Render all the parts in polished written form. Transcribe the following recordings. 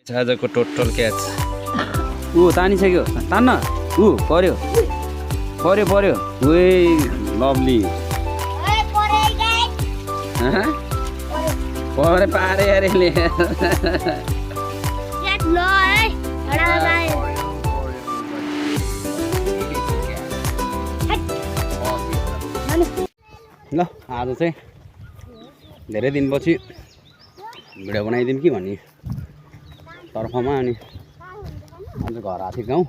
आजको total catch तानिसक्यो तान्न पर्यो पर्यो पर्यो ओए लभली परे पारे अरे ले ल आज चाहिँ धेरै दिनपछि भिडियो बनाइदिउँ कि भन्ने तर्फमा अनि आज घर आएको थियौँ गाउँ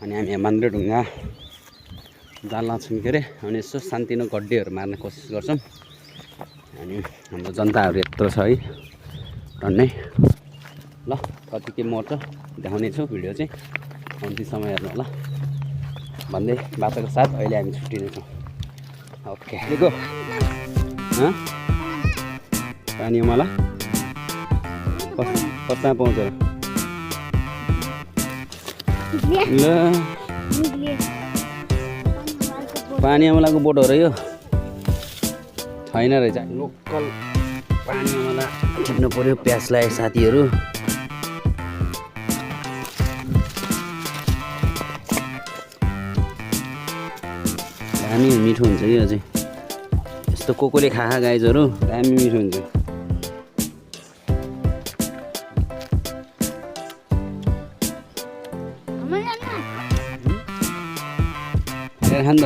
अनि हामी हेमान्द्र ढुङ्गा जाल लाग्छौँ के अरे अनि यसो सानोतिनो गड्डीहरू मार्न कोसिस गर्छौँ अनि हाम्रो जनताहरू यत्रो छ है टन्नै ल कति के मर्छ देखाउने छु भिडियो चाहिँ कम्ती समय हेर्नु होला भन्दै बाटोको साथ अहिले हामी छुट्टिनेछौँ ओके देखो पानी मलाई कता पाउँछ ल पानी अमलाको बोट हो र यो छैन रहेछ लोकल पानी अमला खिच्नु पर्यो प्याज लाए साथीहरू दामी मिठो हुन्छ कि अझै यस्तो कोकोले खाखा गाइजहरू दामी मिठो हुन्छ खान त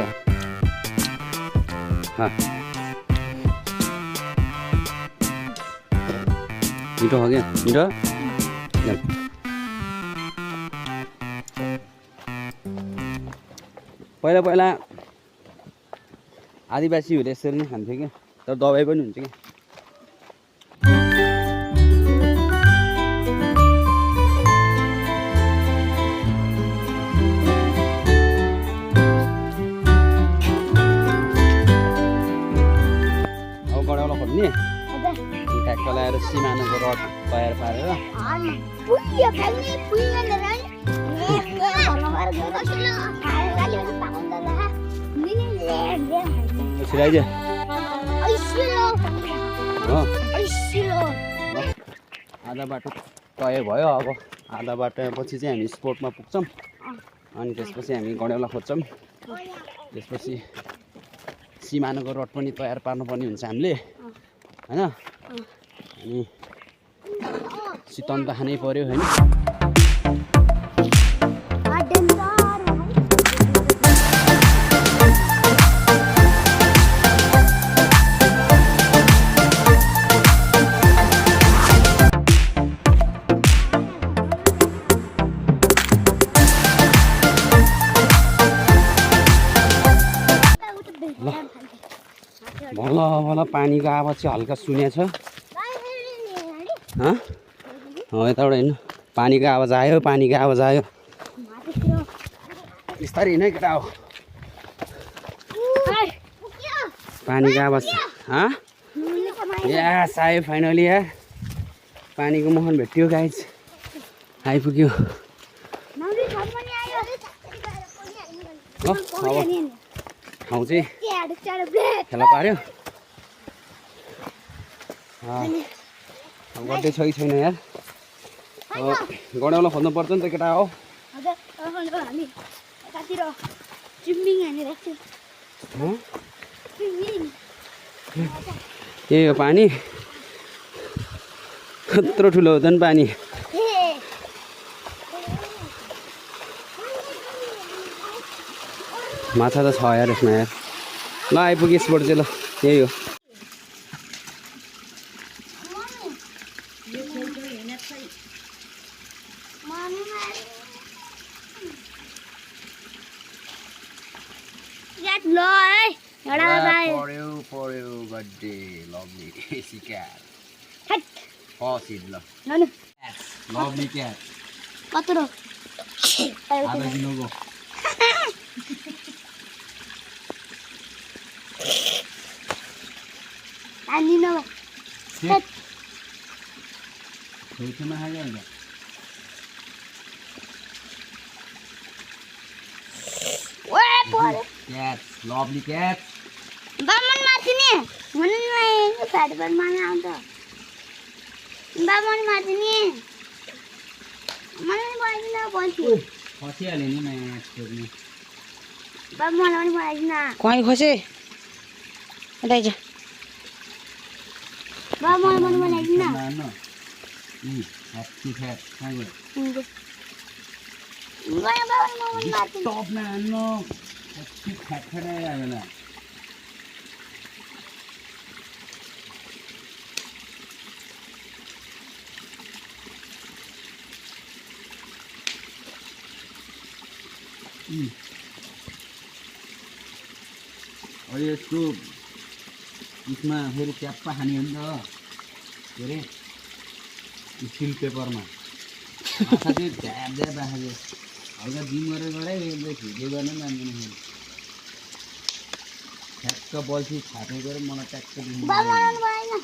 मिठो हो क्या मिठो पहिला पहिला आदिवासीहरूले यसरी नै खान्थ्यो क्या तर दबाई पनि हुन्छ क्या ट्याक्टर लगाएर सिमानाको रड तयार पारेर छिराइदियो आधा बाटो तय भयो अब आधा बाटोपछि चाहिँ हामी स्पोर्टमा पुग्छौँ अनि त्यसपछि हामी गडेउला खोज्छौँ त्यसपछि सिमानाको रड पनि तयार पार्नुपर्ने हुन्छ हामीले हैन अनि सितन त खानै पर्यो हैन भल भल पानीको आवाज चाहिँ हल्का सुनेछ यताबाट हेर्नु पानीको आवाज आयो बिस्तारै हिँड केटा हो पानीको आवाज यस आयो फाइनली यार पानीको मुहान भेट्यो गाइज आइपुग्यो अब ठाउँ चाहिँ खेला पार्यो गर्दै छ कि छैन यार गडेउला खोज्नु पर्छ नि त केटा हो त्यही हो पानी कत्रो ठुलो हो त नि पानी माछा त छ यार यसमा यार ल आइपुग्यो स्पोर्ट चाहिँ ल यही हो पर्यो गड्डे लभली सिक्याट ल लभली क्याट कत्रो आधा किलोको Cats, lovely cats. Baman matini, mana ni? Pad baman ada. Baman matini. थियो खसिहाल्यो नि नयाँ माछा छोड्ने बाबा मलाई पनि बनाइदिनु न कहीँ खोसे यता आइज बाबा मलाई पनि बनाइदिनु न ह्याप्पी फ्याट कहाँ गयो हुन्छ बाबा म पनि मार्छु टपमा हान्नु ह्याप्पी फ्याट फ्याटाइरहेको बेला अहिले यसको उसमा फेरि च्याप्पा खाने हो नि त के अरे स्टिल पेपरमा माछा चाहिँ झ्याप झ्याप राखेको हल्का जिम गरेर गरे खिच्दै गर्ने पनि जान्दैन ठ्याक्क बल्छी छाप्ने गऱ्यो मलाई ट्याक्क दिनु बाबा मलाई पनि बनाइदिनु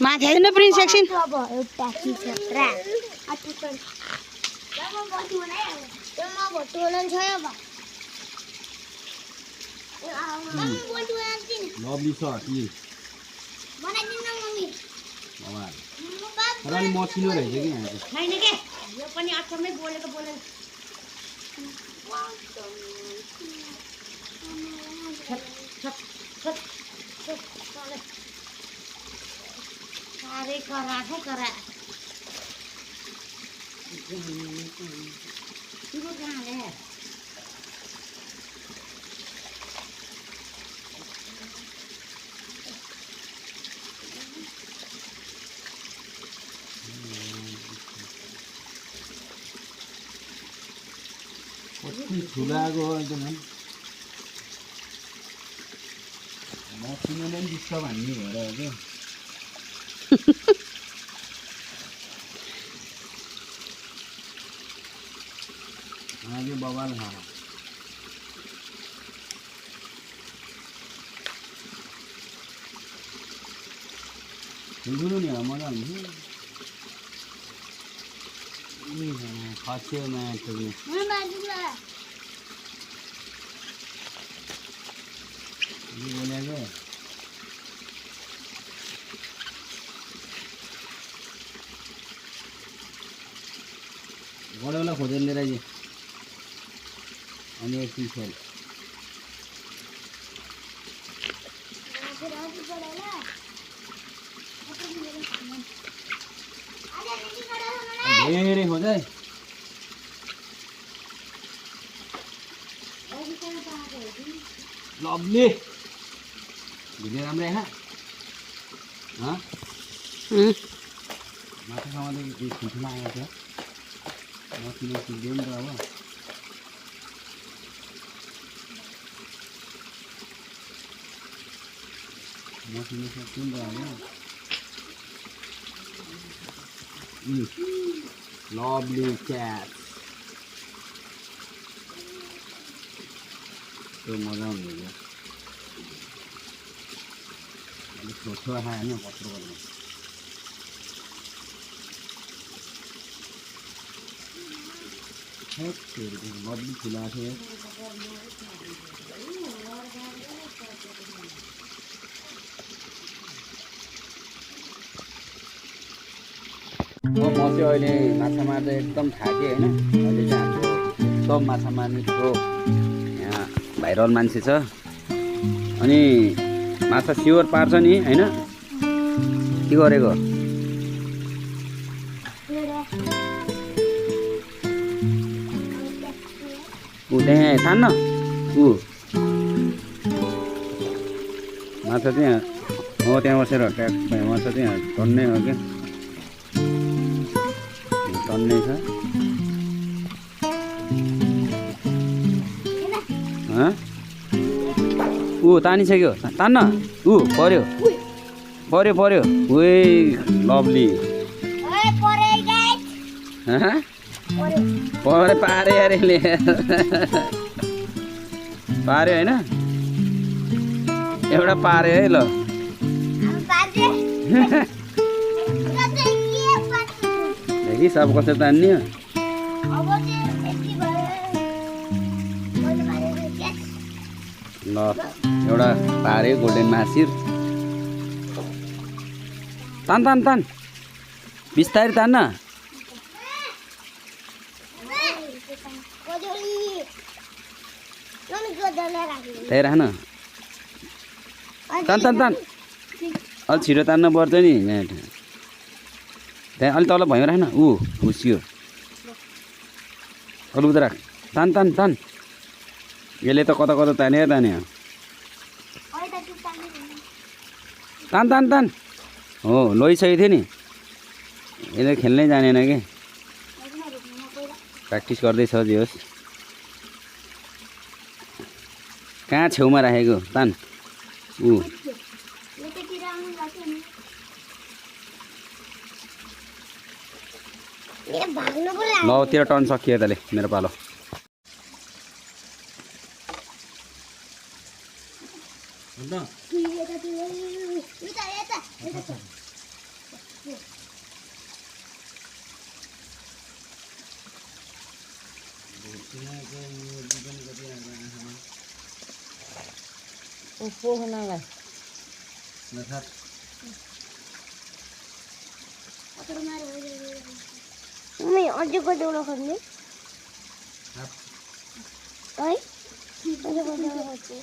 माथि आइदिनु प्रिन्स एकछिन अब एउटा चिसरा अटुकन बाबा बसी बनाइहाल्नु त्यो म भोटो बनाउनु छ अब लभली सट यी बनाइदिनु न मम्मी बाबा तर अलि मसिनो रहेछ कि यहाँको छैन के यो पनि अचम्मै बोलेको बोलेको साह्रै करा खै करा तिम्रो कहाँ रे कति ठुलाको हो एकदम मसिनोले पनि डिस्टर्ब हान्ने भएर हो क्या आगे बवाल खा ठुल्ठुलो नि मजा हुन्छ खस्यो माछा बोलेको बडाउला खोजेर लिएर आइज अनि एकछिन खेल धेरै खोज है लभली भिडियो राम्रै आएन माछासँग चाहिँ ठुल्ठुलो आएको थियो मसिनो सिक्दै नि त अब मसिनो सक्छु नि त अब लभली क्याट त्यो मजा हुँदैन अलिक छोटो खायो भने कत्रो गर्नु लभली ठुला थियो म चाहिँ अहिले माछा मार्दै एकदम थाकेँ होइन अहिले चाहिँ हाम्रो एकदम माछा मार्ने थ्रो यहाँ भाइरल मान्छे छ अनि माछा स्योर पार्छ नि होइन के गरेको ऊ त्यहाँ तान्न ऊ माछा चाहिँ हो त्यहाँ बसेर ट्याक्क माछा चाहिँ टन्नै हो क्या टन्नै छ ऊ तानिसक्यो तान्न ऊ पर्यो पर्यो पर्यो उही लभली परे पारे अरे ले पारे होइन एउटा पारे है ल देखि सब कसरी तान्ने ल एउटा पारे गोल्डन मासिर तान तान तान बिस्तारै तान्न गजोली नन गजोले राख्नु त्यही राख्न तान तान तान अलि छिटो तान्न पर्छ नि यहाँ त्यहाँ अलि तल भइमा राख्न हुसियो अरू उता राख तान तान तान यसले त कता कता तान्यो तान्यो तान तान तान हो लगिसकेको थियो नि यसले खेल्नै जानेन कि प्र्याक्टिस गर्दैछ जे होस् कहाँ छेउमा राखेको तान ल तेरो टर्न सकियो तले मेरो पालो मम्मी अझै गजोलो खोज्ने है अझै गजोलो खोज्ने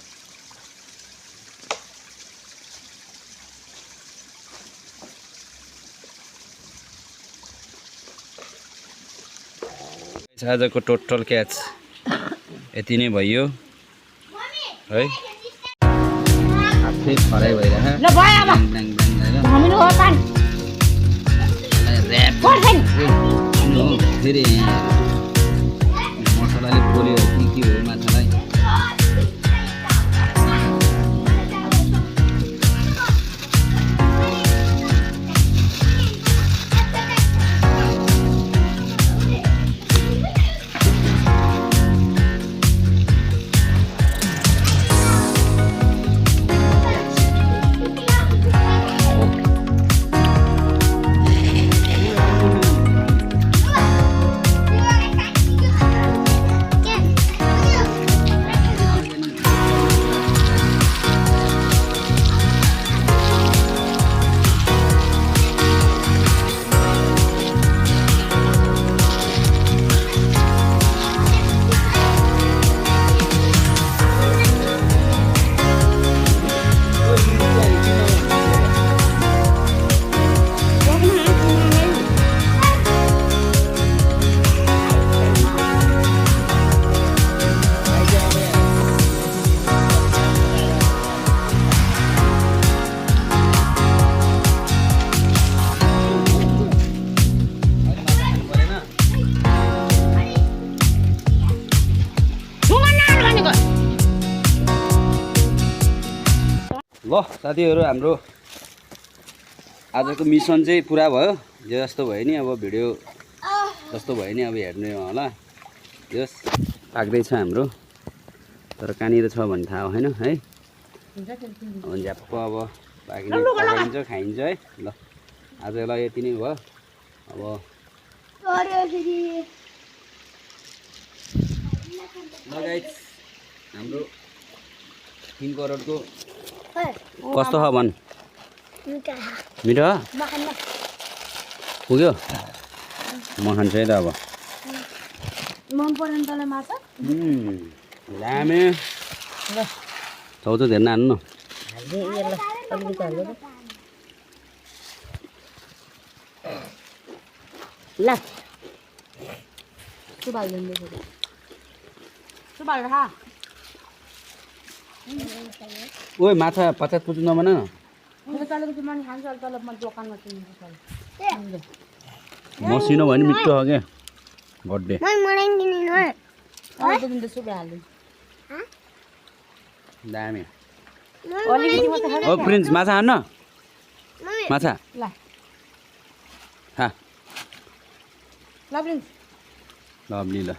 आजको टोटल क्याच यति नै भयो है आफै फराइ भइरहेको ल भयो अब हामीले हो तान फेरि मसलाले पोल्यो के हो माछालाई ल साथीहरू हाम्रो आजको मिसन चाहिँ पुरा भयो जे जस्तो भयो नि अब भिडियो जस्तो भयो नि अब हेर्ने होला यस पाक्दैछ हाम्रो तर कहाँनिर छ भन्ने थाहा होइन है अब झ्याप्प अब पाकिन्छ खाइन्छ है ल आजलाई यति नै भयो अब ल गाइस हाम्रो 3 करोडको कस्तो छ भन् मिठो पुग्यो म खान्छु है त अब मन परेन तँलाई माछा दामी चौचो धेरै हाल्नु ल सुबाल खा ओइ माछा 50 पुच्नु नभन न मसिनो भयो नि मिठो हो क्या गड्डे दामी ओ प्रिन्स माछा हान्न माछा ल हा ल प्रिन्स लभली ल